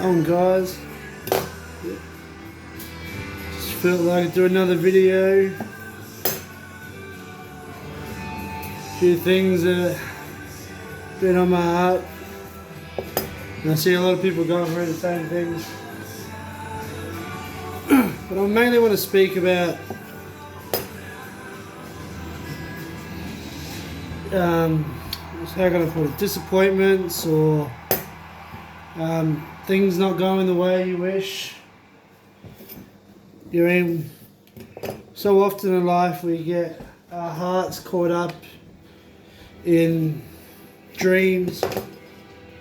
on, guys. Just felt like I'd do another video. A few things that have been on my heart. And I see a lot of people going through the same things. But I mainly want to speak about how can I put it, disappointments or things not going the way you wish. You know, so often in life we get our hearts caught up in dreams,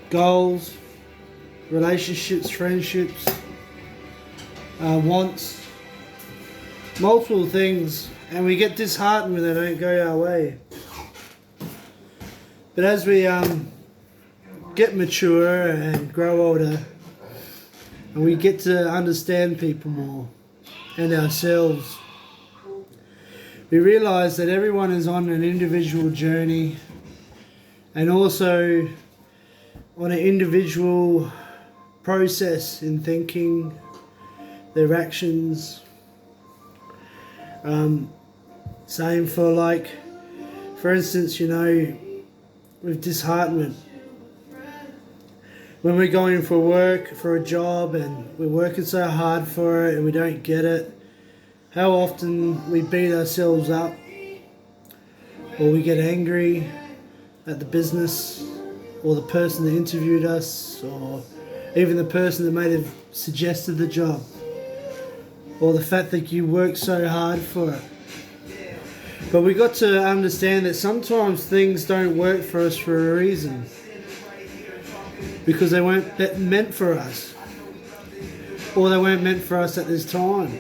goals, relationships, friendships, wants, multiple things, and we get disheartened when they don't go our way. But as we get mature and grow older, and we get to understand people more and ourselves, we realise that everyone is on an individual journey and also on an individual process in thinking, their actions. Same for instance, with disheartenment. When we're going for work, for a job, and we're working so hard for it and we don't get it, how often we beat ourselves up, or we get angry at the business, or the person that interviewed us, or even the person that might have suggested the job, or the fact that you worked so hard for it. But we got to understand that sometimes things don't work for us for a reason, because they weren't meant for us, or they weren't meant for us at this time.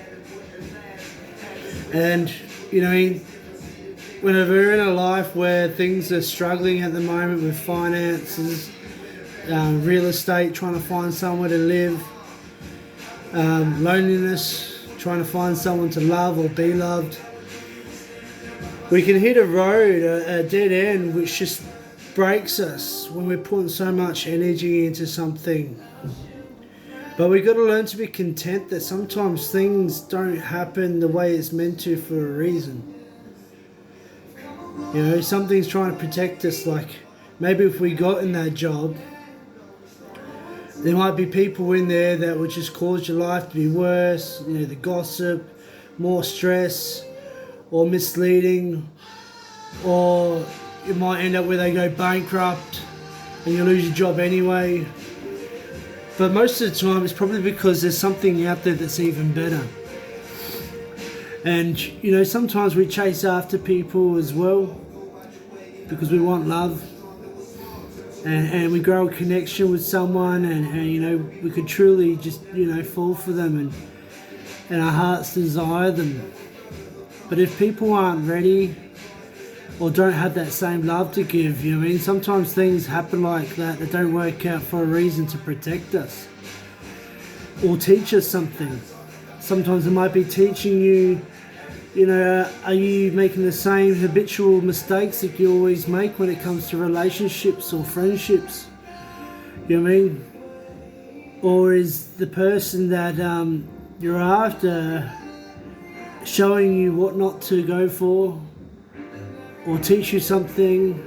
And whenever we're in a life where things are struggling at the moment with finances, real estate, trying to find somewhere to live, loneliness, trying to find someone to love or be loved, we can hit a road, a dead end, which just breaks us when we're putting so much energy into something. But we've got to learn to be content that sometimes things don't happen the way it's meant to for a reason. Something's trying to protect us. Like maybe if we got in that job, there might be people in there that would just cause your life to be worse. The gossip, more stress, or misleading, or you might end up where they go bankrupt and you lose your job anyway. But most of the time it's probably because there's something out there that's even better. And sometimes we chase after people as well because we want love, and we grow a connection with someone, and we could truly just fall for them, and our hearts desire them. But if people aren't ready or don't have that same love to give, sometimes things happen like that don't work out for a reason to protect us or teach us something. Sometimes it might be teaching you, are you making the same habitual mistakes that you always make when it comes to relationships or friendships? Or is the person that you're after showing you what not to go for, or teach you something,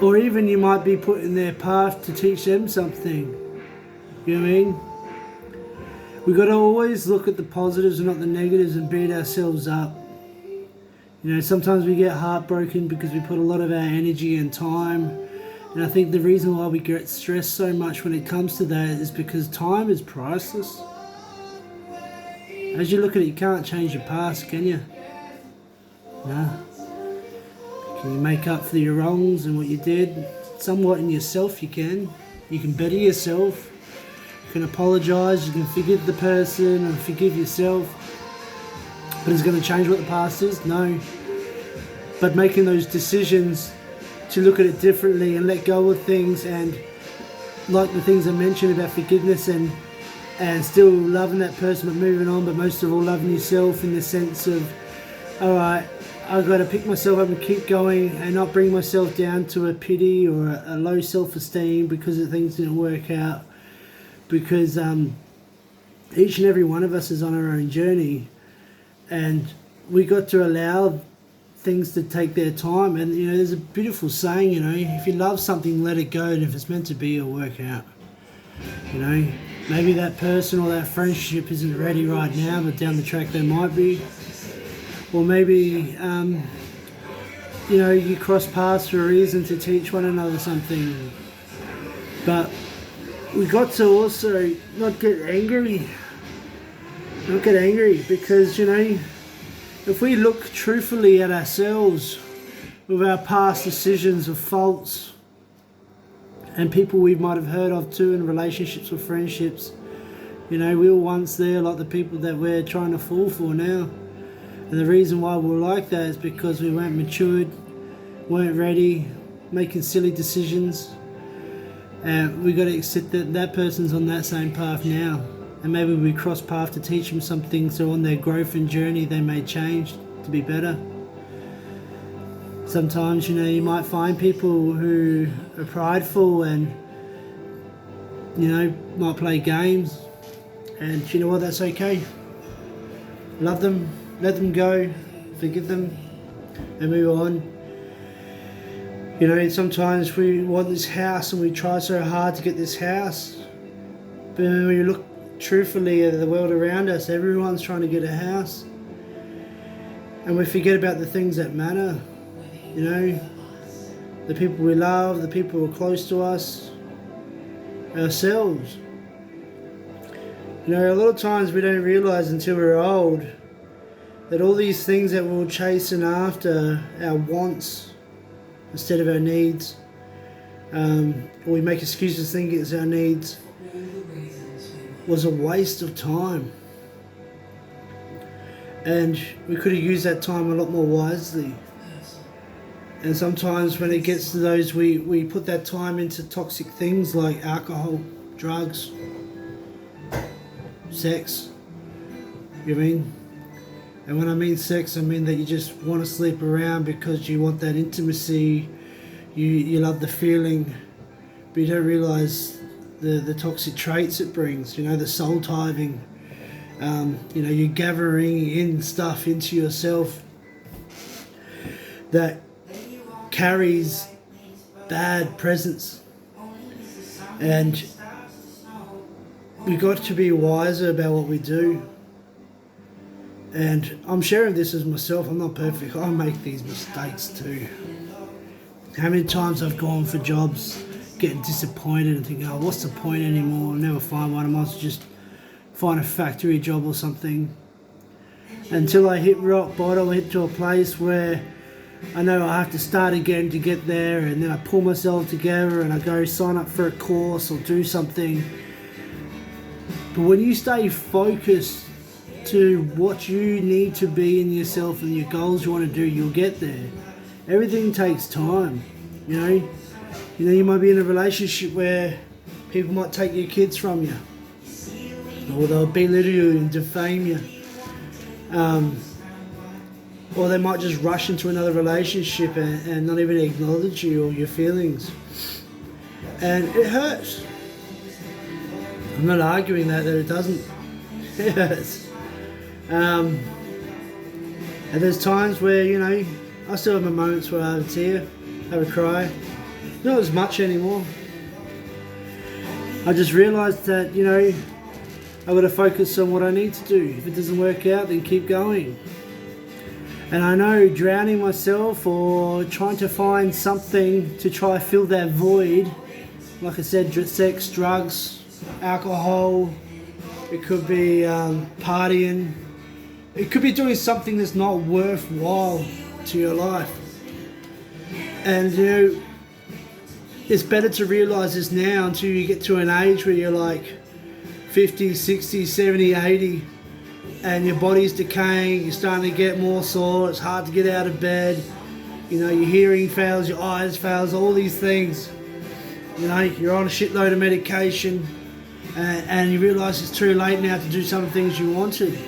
or even you might be put in their path to teach them something. We've got to always look at the positives and not the negatives and beat ourselves up. Sometimes we get heartbroken because we put a lot of our energy and time, and I think the reason why we get stressed so much when it comes to that is because time is priceless. As you look at it, you can't change your past, can you? No. Can you make up for your wrongs and what you did? Somewhat in yourself you can. You can better yourself. You can apologise, you can forgive the person and forgive yourself. But is it going to change what the past is? No. But making those decisions to look at it differently and let go of things, and like the things I mentioned about forgiveness and still loving that person but moving on, but most of all loving yourself in the sense of, alright, I've got to pick myself up and keep going and not bring myself down to a pity or a low self-esteem because the things didn't work out. because each and every one of us is on our own journey, and we got to allow things to take their time. And there's a beautiful saying, if you love something, let it go, and if it's meant to be, it'll work out. Maybe that person or that friendship isn't ready right now, but down the track they might be. Or maybe you cross paths for a reason, to teach one another something. But we got to also not get angry, because if we look truthfully at ourselves with our past decisions of faults and people we might have heard of too in relationships or friendships, we were once there like the people that we're trying to fall for now. And the reason why we're like that is because we weren't matured, weren't ready, making silly decisions. And we got to accept that that person's on that same path now. And maybe we cross paths to teach them some things, so on their growth and journey they may change to be better. Sometimes, you might find people who are prideful and, might play games. And you know what, that's okay. Love them, let them go, forgive them, and move on. Sometimes we want this house and we try so hard to get this house. But when you look truthfully at the world around us, everyone's trying to get a house. And we forget about the things that matter. The people we love, the people who are close to us, ourselves. A lot of times we don't realise until we're old that all these things that we're chasing after, our wants instead of our needs, or we make excuses thinking it's our needs, was a waste of time. And we could have used that time a lot more wisely. And sometimes when it gets to those, we put that time into toxic things like alcohol, drugs, sex. You know what I mean? And when I mean sex, I mean that you just want to sleep around because you want that intimacy, you love the feeling, but you don't realise the toxic traits it brings, the soul tithing. You're gathering in stuff into yourself that carries bad presence. And we got to be wiser about what we do. And I'm sharing this as myself. I'm not perfect. I make these mistakes too. How many times I've gone for jobs, getting disappointed and thinking, what's the point anymore? I'll never find one. I might just find a factory job or something. Until I hit rock bottom, I hit to a place where I know I have to start again to get there, and then I pull myself together and I go sign up for a course or do something. But when you stay focused to what you need to be in yourself and your goals you want to do, you'll get there. Everything takes time. You might be in a relationship where people might take your kids from you, or they'll belittle you and defame you, or they might just rush into another relationship and not even acknowledge you or your feelings, and it hurts. I'm not arguing that it doesn't. It hurts. And there's times where, I still have my moments where I have a tear, have a cry. Not as much anymore. I just realised that, I've got to focus on what I need to do. If it doesn't work out, then keep going. And I know drowning myself or trying to find something to try to fill that void, like I said, sex, drugs, alcohol, it could be partying, it could be doing something that's not worthwhile to your life. And it's better to realise this now until you get to an age where you're like 50, 60, 70, 80, and your body's decaying, you're starting to get more sore, it's hard to get out of bed, your hearing fails, your eyes fails, all these things. You're on a shitload of medication, and you realise it's too late now to do some of the things you wanted.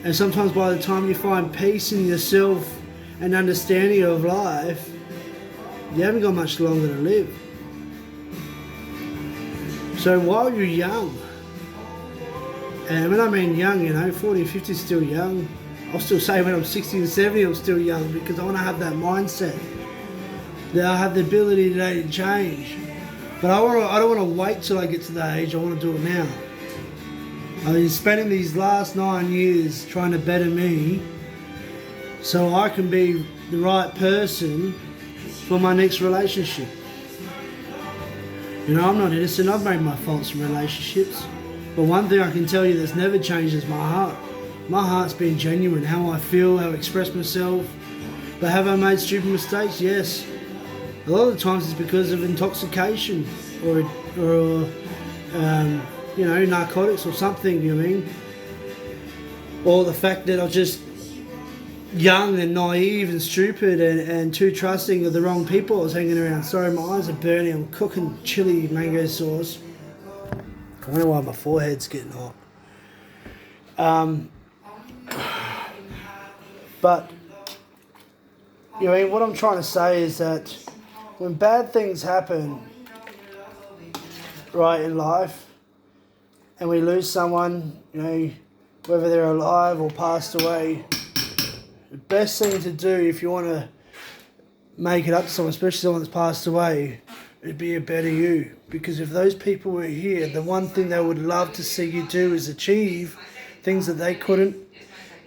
And sometimes by the time you find peace in yourself and understanding of life, you haven't got much longer to live. So while you're young, and when I mean young, 40, 50 is still young. I'll still say when I'm 60 and 70, I'm still young, because I want to have that mindset that I have the ability today to change. But I don't want to wait till I get to that age. I want to do it now. I've been spending these last 9 years trying to better me so I can be the right person for my next relationship. I'm not innocent. I've made my faults in relationships. But one thing I can tell you that's never changed is my heart. My heart's been genuine, how I feel, how I express myself. But have I made stupid mistakes? Yes. A lot of the times it's because of intoxication or narcotics or something, or the fact that I was just young and naive and stupid and too trusting of the wrong people I was hanging around. Sorry, my eyes are burning. I'm cooking chili mango sauce. I wonder why my forehead's getting hot. But what I'm trying to say is that when bad things happen, right, in life, and we lose someone, whether they're alive or passed away, the best thing to do if you want to make it up to someone, especially someone that's passed away, would be a better you. Because if those people were here, the one thing they would love to see you do is achieve things that they couldn't.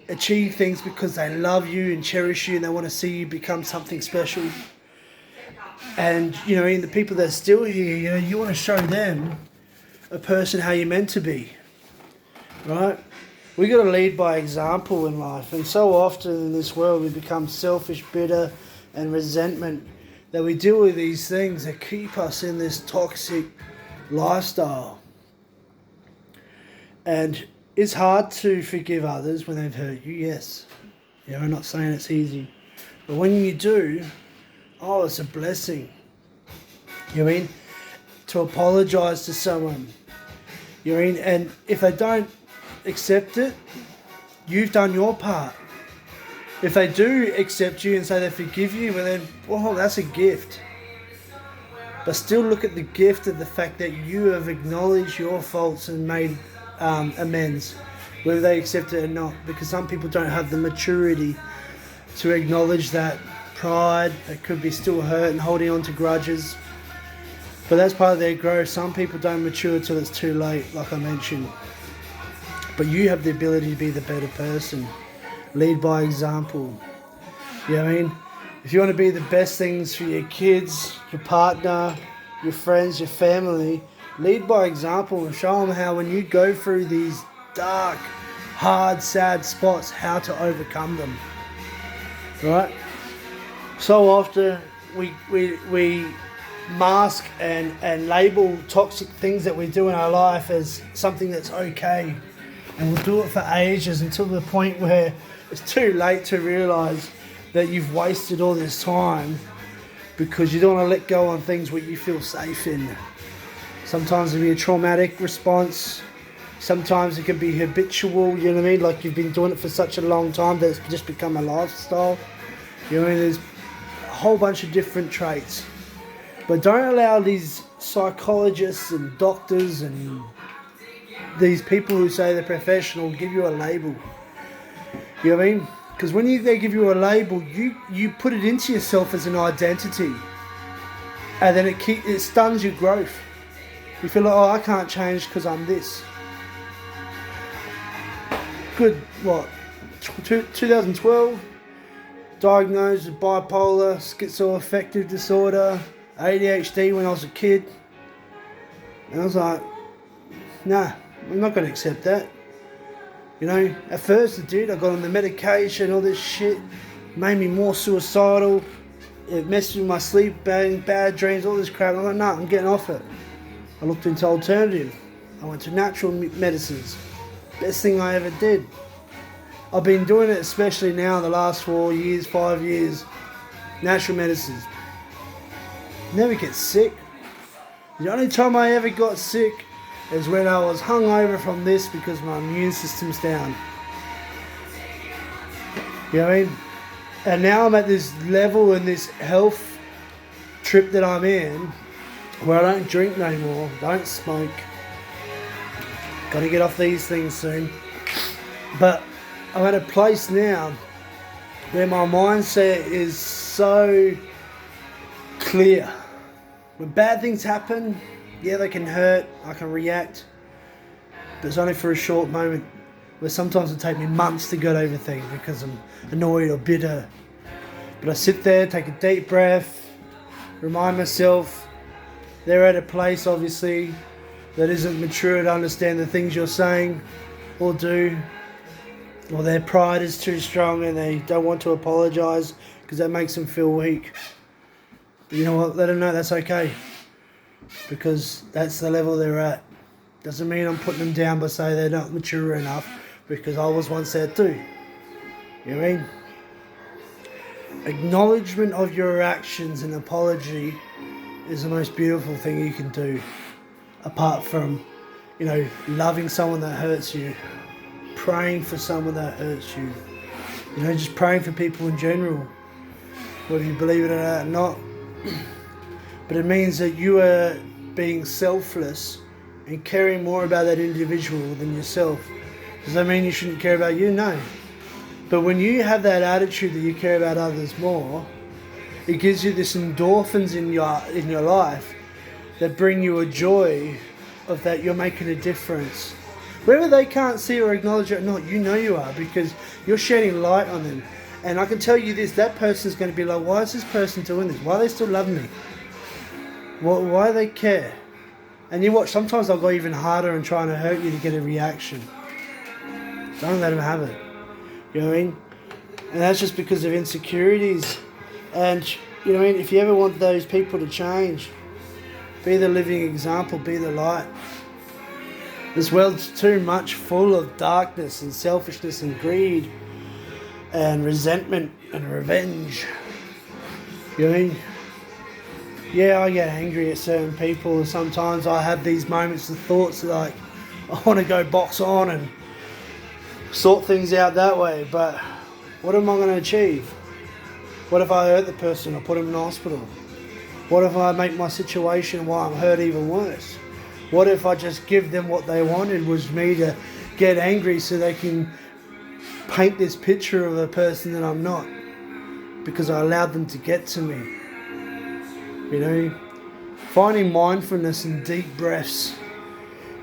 Achieve things because they love you and cherish you and they want to see you become something special. And, in the people that are still here, you want to show them a person how you're meant to be. Right? We got to lead by example in life. And so often in this world we become selfish, bitter and resentment, that we deal with these things that keep us in this toxic lifestyle. And it's hard to forgive others when they've hurt you, yes. I'm not saying it's easy. But when you do, it's a blessing. To apologise to someone. And if they don't accept it, you've done your part. If they do accept you and say they forgive you, well then, that's a gift. But still look at the gift of the fact that you have acknowledged your faults and made amends, whether they accept it or not, because some people don't have the maturity to acknowledge that pride. They could be still hurt and holding on to grudges, but that's part of their growth. Some people don't mature till it's too late, like I mentioned. But you have the ability to be the better person. Lead by example. If you want to be the best things for your kids, your partner, your friends, your family, lead by example and show them how, when you go through these dark, hard, sad spots, how to overcome them. Right? So often we mask and label toxic things that we do in our life as something that's okay. And we'll do it for ages until the point where it's too late to realise that you've wasted all this time because you don't want to let go on things where you feel safe in. Sometimes it'll be a traumatic response. Sometimes it can be habitual, like you've been doing it for such a long time that it's just become a lifestyle. There's a whole bunch of different traits. But don't allow these psychologists and doctors and these people who say they're professional give you a label. Because when they give you a label, you put it into yourself as an identity. And then it stuns your growth. You feel like, I can't change because I'm this. Good, 2012, diagnosed with bipolar, schizoaffective disorder, ADHD when I was a kid. And I was like, nah, I'm not going to accept that. At first it did. I got on the medication, all this shit. Made me more suicidal. It messed with my sleep, bad dreams, all this crap. I'm like, nah, I'm getting off it. I looked into alternative. I went to natural medicines. Best thing I ever did. I've been doing it especially now in the last 4 years, 5 years. Natural medicines. Never get sick. The only time I ever got sick is when I was hungover from this because my immune system's down. And now I'm at this level in this health trip that I'm in. where I don't drink no more, don't smoke. Got to get off these things soon. But I'm at a place now where my mindset is so clear. When bad things happen, yeah, they can hurt, I can react, but it's only for a short moment, where sometimes it take me months to get over things because I'm annoyed or bitter. But I sit there, take a deep breath, remind myself they're at a place, obviously, that isn't mature to understand the things you're saying or do, or their pride is too strong and they don't want to apologise because that makes them feel weak. But you know what? Let them know that's okay, because that's the level they're at. Doesn't mean I'm putting them down by saying they're not mature enough, because I was once there too. You know what I mean? Acknowledgement of your actions and apology is the most beautiful thing you can do, apart from, loving someone that hurts you, praying for someone that hurts you, just praying for people in general, whether you believe it or not. But it means that you are being selfless and caring more about that individual than yourself. Does that mean you shouldn't care about you? No. But when you have that attitude that you care about others more, it gives you this endorphins in your life that bring you a joy of that you're making a difference. Whether they can't see or acknowledge it or not, you know you are, because you're shedding light on them. And I can tell you this, that person's going to be like, why is this person doing this? Why are they still loving me? Why do they care? And you watch, sometimes they'll go even harder and trying to hurt you to get a reaction. Don't let them have it. You know what I mean? And that's just because of insecurities. And, you know what I mean? If you ever want those people to change, be the living example, be the light. This world's too much full of darkness and selfishness and greed and resentment and revenge. You know what I mean? Yeah, I get angry at certain people, and sometimes I have these moments of thoughts like, I want to go box on and sort things out that way, but what am I going to achieve? What if I hurt the person or put them in hospital? What if I make my situation while I'm hurt even worse? What if I just give them what they wanted, was me to get angry so they can paint this picture of a person that I'm not, because I allowed them to get to me? Finding mindfulness and deep breaths,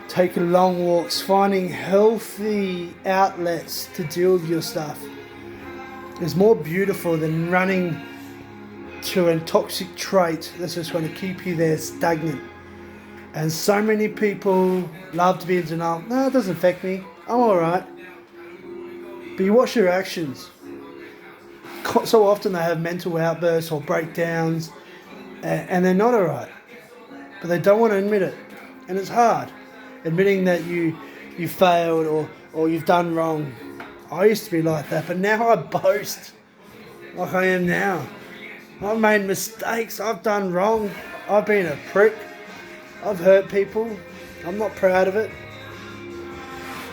taking long walks, finding healthy outlets to deal with your stuff is more beautiful than running to a toxic trait that's just going to keep you there stagnant. And so many people love to be in denial. No, it doesn't affect me. I'm alright. But you watch their actions. So often they have mental outbursts or breakdowns, and they're not alright. But they don't want to admit it. And it's hard. Admitting that you failed or you've done wrong. I used to be like that, but now I boast like I am now. I've made mistakes. I've done wrong. I've been a prick. I've hurt people. I'm not proud of it.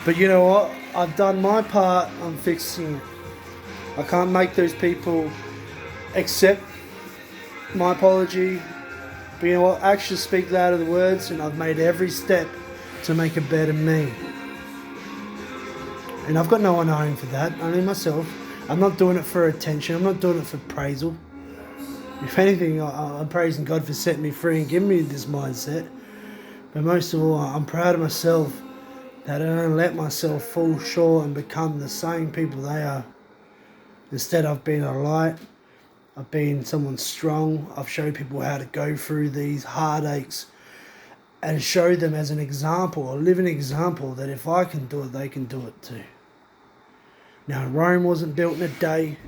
But you know what? I've done my part. I'm fixing it. I can't make those people accept my apology. But you know what? Actions speak louder than words, and I've made every step to make a better me. And I've got no one owing for that, only myself. I'm not doing it for attention. I'm not doing it for appraisal. If anything, I'm praising God for setting me free and giving me this mindset. But most of all, I'm proud of myself that I don't let myself fall short and become the same people they are. Instead, I've been a light. I've been someone strong. I've showed people how to go through these heartaches and show them as an example, a living example, that if I can do it, they can do it too. Now, Rome wasn't built in a day.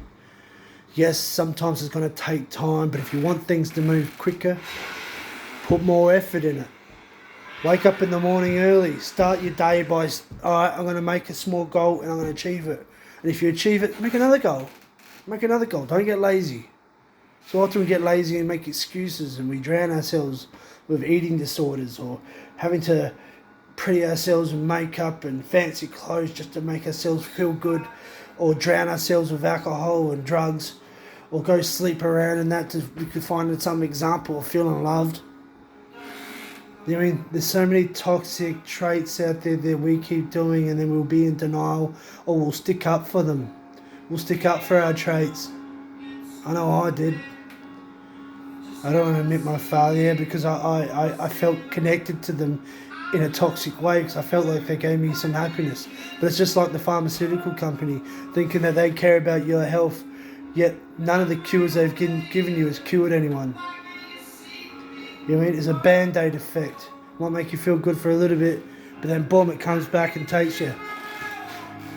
Yes, sometimes it's going to take time, but if you want things to move quicker, put more effort in it. Wake up in the morning early. Start your day by, alright, I'm going to make a small goal and I'm going to achieve it. And if you achieve it, make another goal. Make another goal. Don't get lazy. So often we get lazy and make excuses, and we drown ourselves with eating disorders or having to pretty ourselves with makeup and fancy clothes just to make ourselves feel good, or drown ourselves with alcohol and drugs, or go sleep around and that we could find some example of feeling loved. I mean, there's so many toxic traits out there that we keep doing, and then we'll be in denial, or we'll stick up for them. We'll stick up for our traits. I know I did. I don't want to admit my failure because I felt connected to them in a toxic way because I felt like they gave me some happiness. But it's just like the pharmaceutical company thinking that they care about your health, yet none of the cures they've given you has cured anyone. You know what I mean? It's a band-aid effect. Might make you feel good for a little bit, but then boom, it comes back and takes you.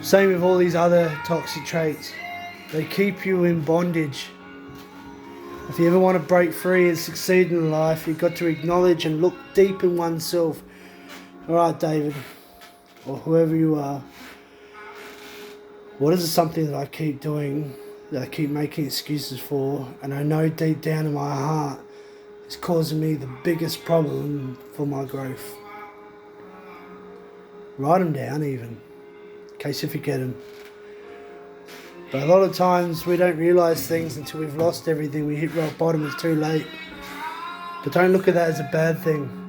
Same with all these other toxic traits. They keep you in bondage. If you ever want to break free and succeed in life, you've got to acknowledge and look deep in oneself. Alright, David, or whoever you are, what is something that I keep doing, that I keep making excuses for, and I know deep down in my heart it's causing me the biggest problem for my growth? Write them down even, in case you forget them. But a lot of times we don't realise things until we've lost everything. We hit rock bottom, it's too late. But don't look at that as a bad thing.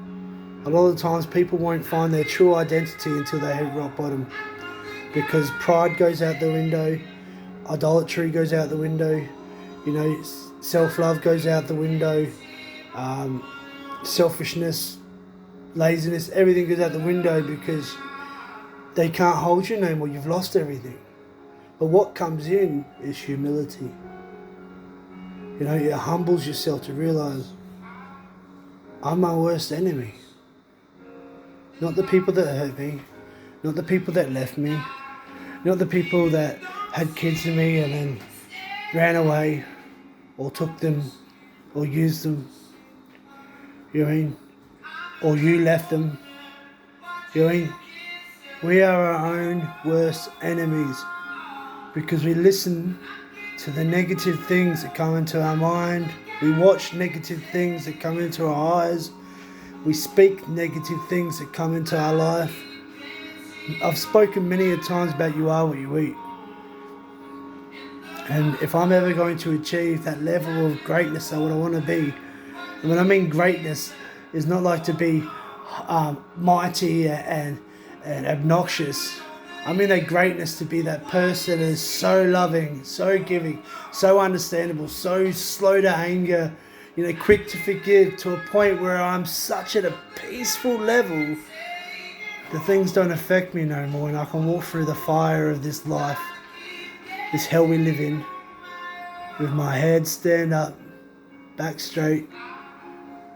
A lot of the times people won't find their true identity until they hit rock bottom. Because pride goes out the window, idolatry goes out the window, self-love goes out the window, selfishness, laziness, everything goes out the window because they can't hold you no more. You've lost everything. But what comes in is humility. It humbles yourself to realise I'm my worst enemy. Not the people that hurt me, not the people that left me, not the people that had kids with me and then ran away or took them or used them. You know what I mean? Or you left them. You know what I mean? We are our own worst enemies because we listen to the negative things that come into our mind. We watch negative things that come into our eyes. We speak negative things that come into our life. I've spoken many a times about you are what you eat. And if I'm ever going to achieve that level of greatness that what I want to be, and when I mean greatness, is not like to be mighty and obnoxious. I mean that greatness to be that person that is so loving, so giving, so understandable, so slow to anger, quick to forgive, to a point where I'm such at a peaceful level that things don't affect me no more, and I can walk through the fire of this life, this hell we live in, with my head stand up, back straight,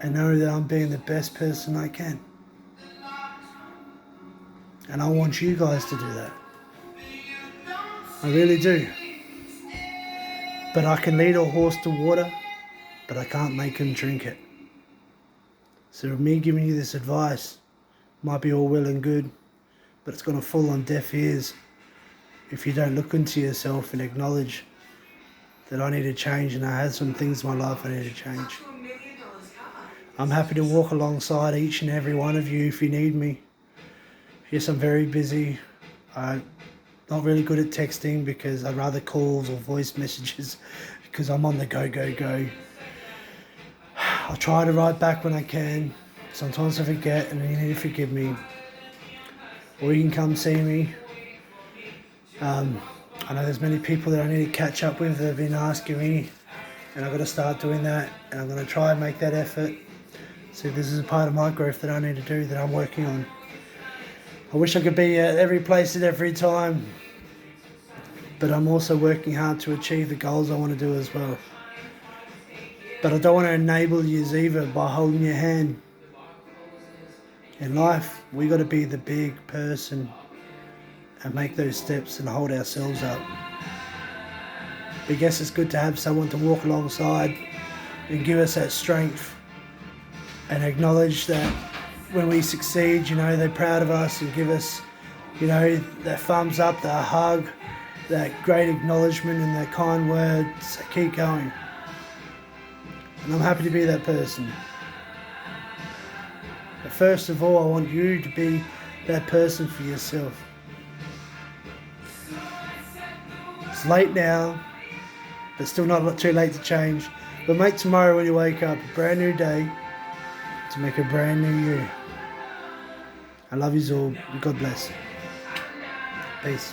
and know that I'm being the best person I can. And I want you guys to do that. I really do. But I can lead a horse to water, but I can't make him drink it. So me giving you this advice might be all well and good, but it's going to fall on deaf ears if you don't look into yourself and acknowledge that I need to change, and I have some things in my life I need to change. I'm happy to walk alongside each and every one of you if you need me. Yes, I'm very busy. I'm not really good at texting because I'd rather calls or voice messages because I'm on the go. I'll try to write back when I can. Sometimes I forget and you need to forgive me. Or you can come see me. I know there's many people that I need to catch up with that have been asking me, and I've got to start doing that, and I'm going to try and make that effort. So this is a part of my growth that I need to do, that I'm working on. I wish I could be at every place at every time, but I'm also working hard to achieve the goals I want to do as well. But I don't want to enable you either by holding your hand. In life, we got to be the big person and make those steps and hold ourselves up. But I guess it's good to have someone to walk alongside and give us that strength and acknowledge that when we succeed, they're proud of us and give us, that thumbs up, that hug, that great acknowledgement and that kind words. Keep going. And I'm happy to be that person. But first of all, I want you to be that person for yourself. It's late now, but still not too late to change. But make tomorrow when you wake up a brand new day. to make a brand new year. I love you all. God bless. Peace.